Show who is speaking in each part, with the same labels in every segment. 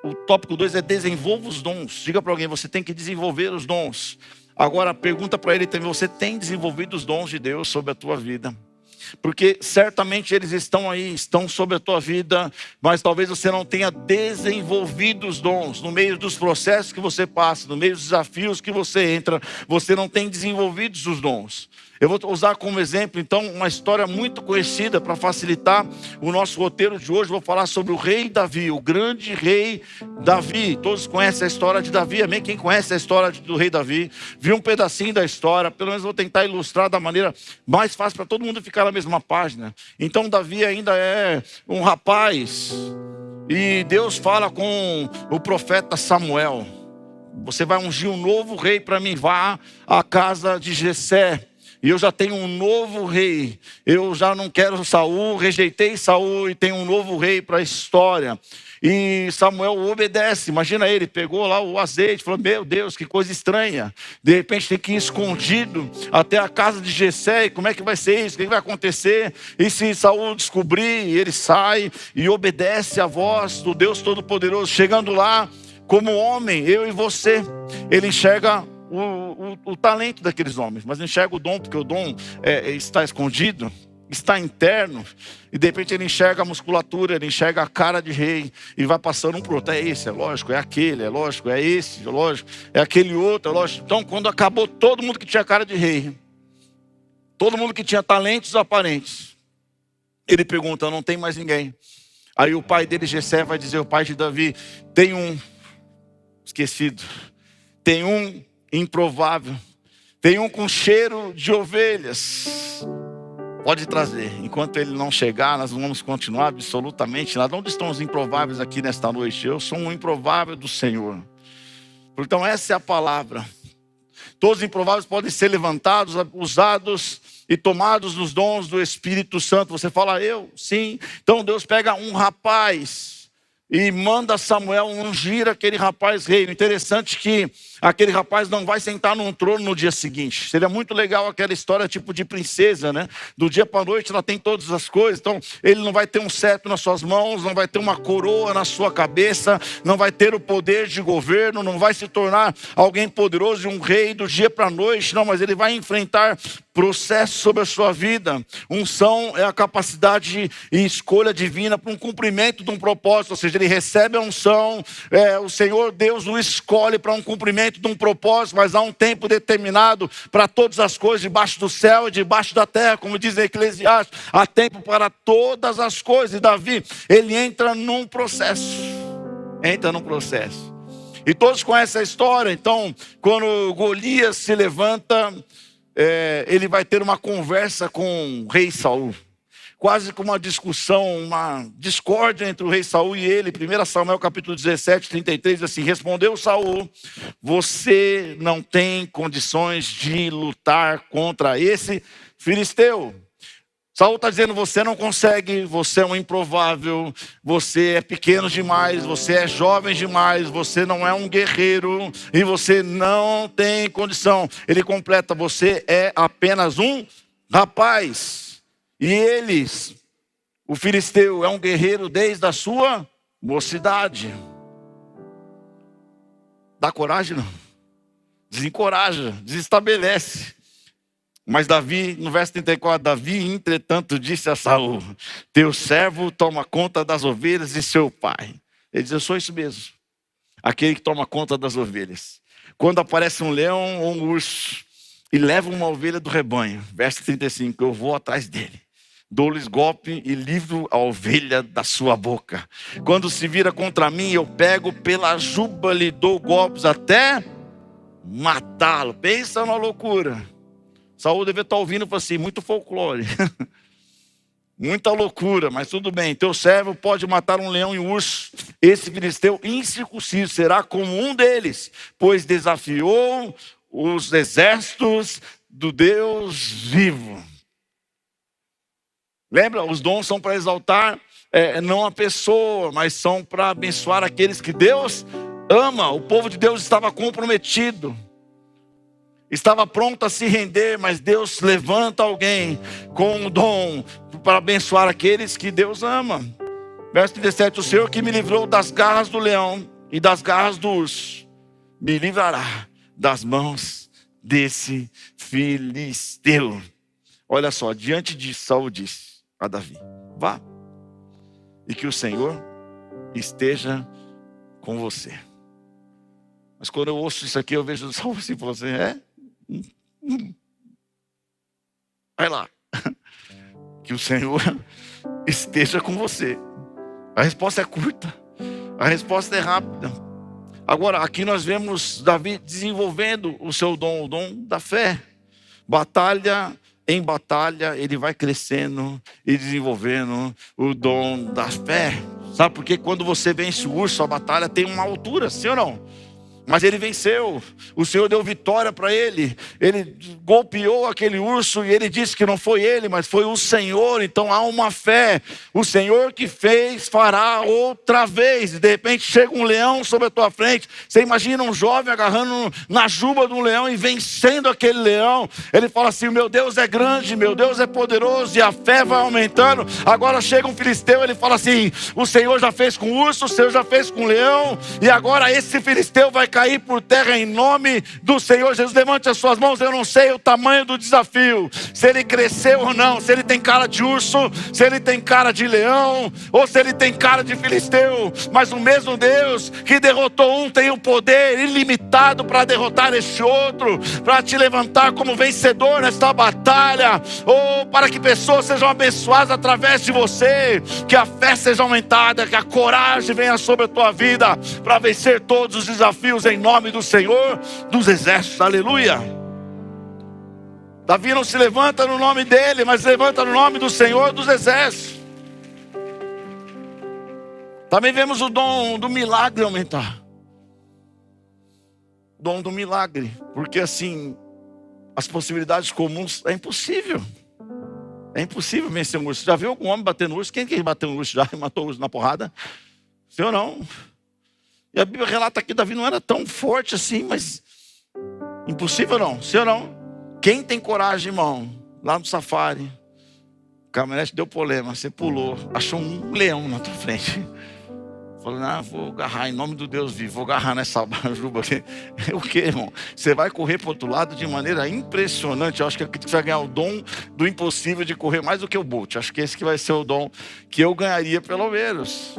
Speaker 1: o tópico 2 é desenvolva os dons. Diga para alguém, você tem que desenvolver os dons. Agora pergunta para ele também, você tem desenvolvido os dons de Deus sobre a tua vida? Porque certamente eles estão aí, estão sobre a tua vida, mas talvez você não tenha desenvolvido os dons. No meio dos processos que você passa, no meio dos desafios que você entra, você não tem desenvolvido os dons. Eu vou usar como exemplo, então, uma história muito conhecida para facilitar o nosso roteiro de hoje. Vou falar sobre o rei Davi, o grande rei Davi. Todos conhecem a história de Davi, amém? Quem conhece a história do rei Davi? Viu um pedacinho da história, pelo menos vou tentar ilustrar da maneira mais fácil para todo mundo ficar na mesma página. Então, Davi ainda é um rapaz, e Deus fala com o profeta Samuel: você vai ungir um novo rei para mim, vá à casa de Jessé. E eu já tenho um novo rei. Eu já não quero Saul, rejeitei Saul e tenho um novo rei para a história. E Samuel obedece. Imagina ele, pegou lá o azeite, falou: meu Deus, que coisa estranha. De repente tem que ir escondido até a casa de Jessé. Como é que vai ser isso? O que vai acontecer? E se Saul descobrir, ele sai e obedece a voz do Deus Todo-Poderoso. Chegando lá, como homem, eu e você, ele enxerga o talento daqueles homens, mas não enxerga o dom, porque o dom está escondido, está interno, e de repente ele enxerga a musculatura, ele enxerga a cara de rei, e vai passando um para o outro: é esse, é lógico, é aquele, é lógico, é esse, é lógico, é aquele outro, é lógico. Então, quando acabou todo mundo que tinha cara de rei, todo mundo que tinha talentos aparentes, ele pergunta: não tem mais ninguém. Aí o pai dele, Jessé, vai dizer, o pai de Davi: tem um esquecido, tem um improvável, tem um com cheiro de ovelhas, pode trazer. Enquanto ele não chegar, nós vamos continuar absolutamente nada. Onde estão os improváveis aqui nesta noite? Eu sou um improvável do Senhor. Então essa é a palavra. Todos os improváveis podem ser levantados, usados e tomados nos dons do Espírito Santo. Você fala: eu? Sim. Então Deus pega um rapaz e manda Samuel ungir aquele rapaz rei. Interessante que aquele rapaz não vai sentar num trono no dia seguinte. Seria muito legal aquela história tipo de princesa, né? Do dia para a noite ela tem todas as coisas. Então ele não vai ter um cetro nas suas mãos, não vai ter uma coroa na sua cabeça, não vai ter o poder de governo, não vai se tornar alguém poderoso e um rei do dia para a noite. Não, mas ele vai enfrentar processos sobre a sua vida. Unção é a capacidade e escolha divina para um cumprimento de um propósito. Ou seja, ele recebe a unção, o Senhor Deus o escolhe para um cumprimento de um propósito, mas há um tempo determinado para todas as coisas debaixo do céu e debaixo da terra, como diz Eclesiastes. Há tempo para todas as coisas. E Davi, ele entra num processo. E todos conhecem a história. Então, quando Golias se levanta, ele vai ter uma conversa com o rei Saul. Quase como uma discussão, uma discórdia entre o rei Saul e ele. 1 Samuel capítulo 17, 33, diz assim: respondeu Saul: você não tem condições de lutar contra esse filisteu. Saul está dizendo: você não consegue, você é um improvável, você é pequeno demais, você é jovem demais, você não é um guerreiro e você não tem condição. Ele completa: você é apenas um rapaz. E eles, o filisteu, é um guerreiro desde a sua mocidade. Dá coragem não? Desencoraja, desestabelece. Mas Davi, no verso 34, Davi, entretanto, disse a Saul: teu servo toma conta das ovelhas de seu pai. Ele diz: eu sou isso mesmo, aquele que toma conta das ovelhas. Quando aparece um leão ou um urso e leva uma ovelha do rebanho, verso 35, eu vou atrás dele, dou-lhes golpe e livro a ovelha da sua boca. Quando se vira contra mim, eu pego pela juba, lhe dou golpes até matá-lo. Pensa na loucura. Saul deve estar ouvindo e falou assim: muito folclore, muita loucura, mas tudo bem. Teu servo pode matar um leão e um urso. Esse filisteu incircunciso será como um deles, pois desafiou os exércitos do Deus vivo. Lembra? Os dons são para exaltar não a pessoa, mas são para abençoar aqueles que Deus ama. O povo de Deus estava comprometido, estava pronto a se render, mas Deus levanta alguém com um dom para abençoar aqueles que Deus ama. Verso 17: o Senhor que me livrou das garras do leão e das garras do urso, me livrará das mãos desse filisteu. Olha só, diante de Saul disse a Davi: vá, e que o Senhor esteja com você. Mas quando eu ouço isso aqui, eu vejo Saul assim, falou assim, vai lá, que o Senhor esteja com você. A resposta é curta, a resposta é rápida. Agora, aqui nós vemos Davi desenvolvendo o seu dom, o dom da fé. Batalha em batalha, ele vai crescendo e desenvolvendo o dom da fé. Sabe por quê? Quando você vence o urso, a batalha tem uma altura, sim ou não? Mas ele venceu, o Senhor deu vitória para ele. Ele golpeou aquele urso e ele disse que não foi ele, mas foi o Senhor. Então há uma fé, o Senhor que fez, fará outra vez. De repente chega um leão sobre a tua frente. Você imagina um jovem agarrando na juba de um leão e vencendo aquele leão. Ele fala assim, meu Deus é grande, meu Deus é poderoso. E a fé vai aumentando. Agora chega um filisteu, ele fala assim, o Senhor já fez com o urso, o Senhor já fez com o leão. E agora esse filisteu vai cair por terra em nome do Senhor Jesus. Levante as suas mãos. Eu não sei o tamanho do desafio, se ele cresceu ou não, se ele tem cara de urso, se ele tem cara de leão, ou se ele tem cara de filisteu. Mas o mesmo Deus que derrotou um tem o poder ilimitado para derrotar este outro, para te levantar como vencedor nesta batalha, ou para que pessoas sejam abençoadas através de você, que a fé seja aumentada, que a coragem venha sobre a tua vida para vencer todos os desafios em nome do Senhor dos exércitos. Aleluia. Davi não se levanta no nome dele, mas levanta no nome do Senhor dos exércitos. Também vemos o dom do milagre aumentar. O dom do milagre, porque assim, as possibilidades comuns é impossível. É impossível vencer um urso. Já viu algum homem bater no urso? Quem bateu no urso já e matou o urso na porrada? Sim ou não? E a Bíblia relata que Davi não era tão forte assim, mas impossível não, sim ou não? Quem tem coragem, irmão, lá no safari, a caminhonete deu problema, você pulou, achou um leão na tua frente. Falou, vou agarrar em nome do Deus vivo, vou agarrar nessa juba aqui. O que, irmão? Você vai correr para o outro lado de maneira impressionante. Eu acho que você vai ganhar o dom do impossível de correr mais do que o Bolt. Acho que esse que vai ser o dom que eu ganharia pelo menos.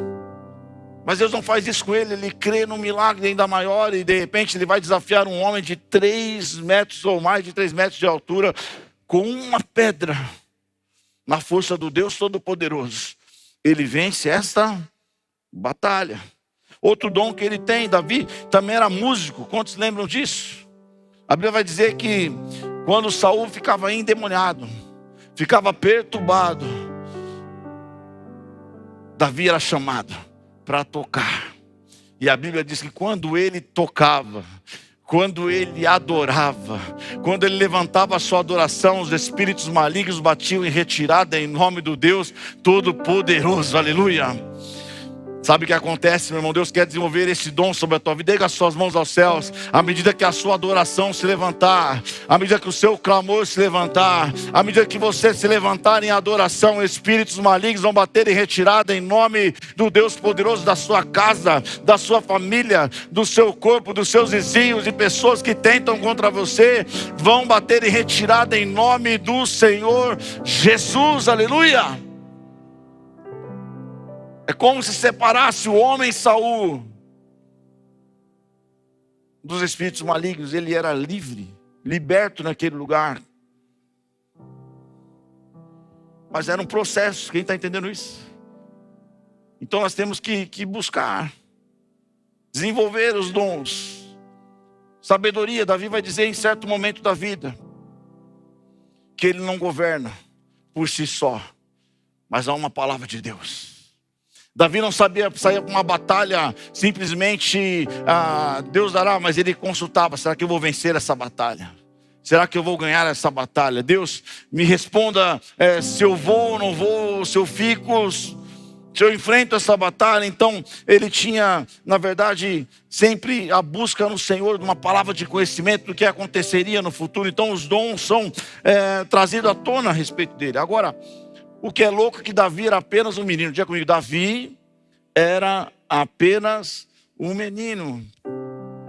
Speaker 1: Mas Deus não faz isso com ele, ele crê num milagre ainda maior e de repente ele vai desafiar um homem de 3 metros ou mais de 3 metros de altura com uma pedra. Na força do Deus Todo-Poderoso, ele vence esta batalha. Outro dom que ele tem, Davi também era músico, quantos lembram disso? A Bíblia vai dizer que quando Saul ficava endemoniado, ficava perturbado, Davi era chamado para tocar. E a Bíblia diz que quando ele tocava, quando ele adorava, quando ele levantava a sua adoração, os espíritos malignos batiam em retirada em nome do Deus Todo-Poderoso. Aleluia. Sabe o que acontece, meu irmão? Deus quer desenvolver esse dom sobre a tua vida. Erga as suas mãos aos céus. À medida que a sua adoração se levantar, à medida que o seu clamor se levantar, à medida que você se levantar em adoração, espíritos malignos vão bater em retirada em nome do Deus poderoso da sua casa, da sua família, do seu corpo, dos seus vizinhos e pessoas que tentam contra você, vão bater em retirada em nome do Senhor Jesus. Aleluia. É como se separasse o homem Saul dos espíritos malignos. Ele era livre, liberto naquele lugar. Mas era um processo, quem está entendendo isso? Então nós temos que buscar, desenvolver os dons. Sabedoria, Davi vai dizer em certo momento da vida, que ele não governa por si só, mas há uma palavra de Deus. Davi não sabia sair para uma batalha simplesmente, Deus dará, mas ele consultava, será que eu vou vencer essa batalha? Será que eu vou ganhar essa batalha? Deus, me responda se eu vou ou não vou, se eu fico, se eu enfrento essa batalha. Então ele tinha, na verdade, sempre a busca no Senhor de uma palavra de conhecimento do que aconteceria no futuro. Então os dons são trazidos à tona a respeito dele. Agora, o que é louco é que Davi era apenas um menino. Diga comigo, Davi era apenas um menino.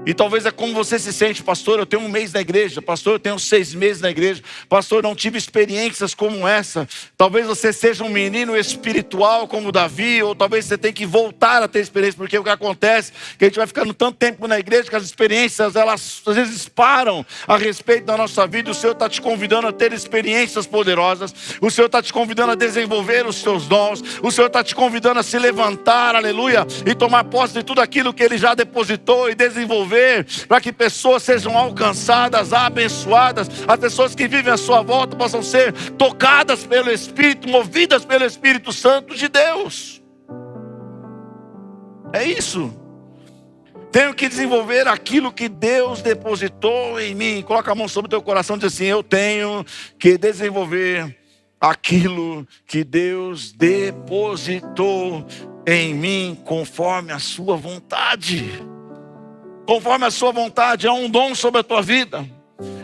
Speaker 1: E talvez é como você se sente: pastor, eu tenho 1 mês na igreja, pastor, eu tenho 6 meses na igreja, pastor, eu não tive experiências como essa. Talvez você seja um menino espiritual como Davi, ou talvez você tenha que voltar a ter experiência, porque o que acontece é que a gente vai ficando tanto tempo na igreja que as experiências, elas às vezes param a respeito da nossa vida. O Senhor está te convidando a ter experiências poderosas, o Senhor está te convidando a desenvolver os seus dons, o Senhor está te convidando a se levantar, aleluia, e tomar posse de tudo aquilo que Ele já depositou e desenvolver, para que pessoas sejam alcançadas, abençoadas, as pessoas que vivem à sua volta possam ser tocadas pelo Espírito, movidas pelo Espírito Santo de Deus. É isso. Tenho que desenvolver aquilo que Deus depositou em mim. Coloca a mão sobre o teu coração e diz assim: eu tenho que desenvolver aquilo que Deus depositou em mim, conforme a sua vontade. Conforme a sua vontade. Há um dom sobre a tua vida,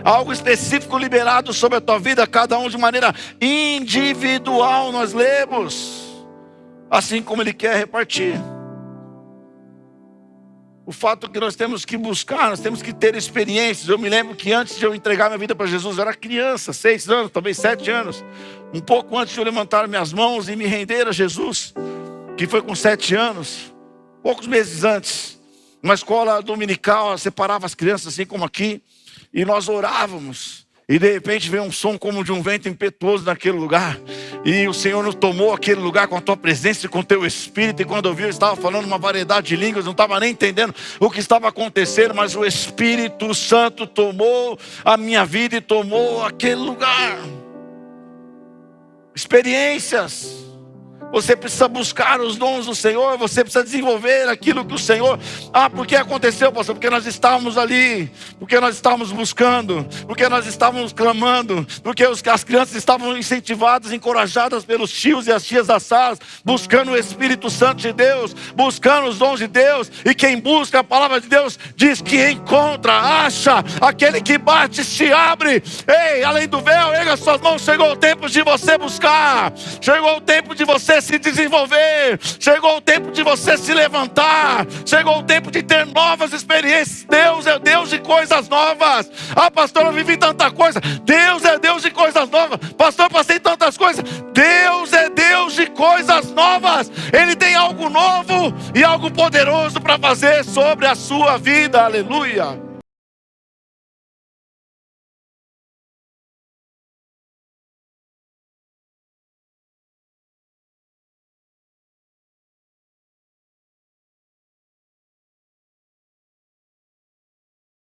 Speaker 1: algo específico liberado sobre a tua vida, cada um de maneira individual. Nós lemos assim como Ele quer repartir. O fato é que nós temos que buscar, nós temos que ter experiências. Eu me lembro que antes de eu entregar minha vida para Jesus, eu era criança, 6 anos, talvez 7 anos. Um pouco antes de eu levantar minhas mãos e me render a Jesus, que foi com 7 anos, poucos meses antes. Uma escola dominical, separava as crianças assim como aqui, e nós orávamos, e de repente veio um som como de um vento impetuoso naquele lugar, e o Senhor nos tomou aquele lugar com a tua presença e com o teu Espírito. E quando eu vi, eu estava falando uma variedade de línguas, não estava nem entendendo o que estava acontecendo, mas o Espírito Santo tomou a minha vida e tomou aquele lugar. Experiências. Você precisa buscar os dons do Senhor, você precisa desenvolver aquilo que o Senhor... por que aconteceu, pastor? Porque nós estávamos ali, porque nós estávamos buscando, porque nós estávamos clamando, porque as crianças estavam incentivadas, encorajadas pelos tios e as tias das salas, buscando o Espírito Santo de Deus, buscando os dons de Deus. E quem busca a palavra de Deus diz que encontra, acha. Aquele que bate se abre. Ei, além do véu, erga suas mãos. Chegou o tempo de você buscar, chegou o tempo de você se desenvolver, chegou o tempo de você se levantar, chegou o tempo de ter novas experiências. Deus é Deus de coisas novas. Pastor, eu vivi tanta coisa. Deus é Deus de coisas novas. Pastor, eu passei tantas coisas. Deus é Deus de coisas novas. Ele tem algo novo e algo poderoso para fazer sobre a sua vida. Aleluia.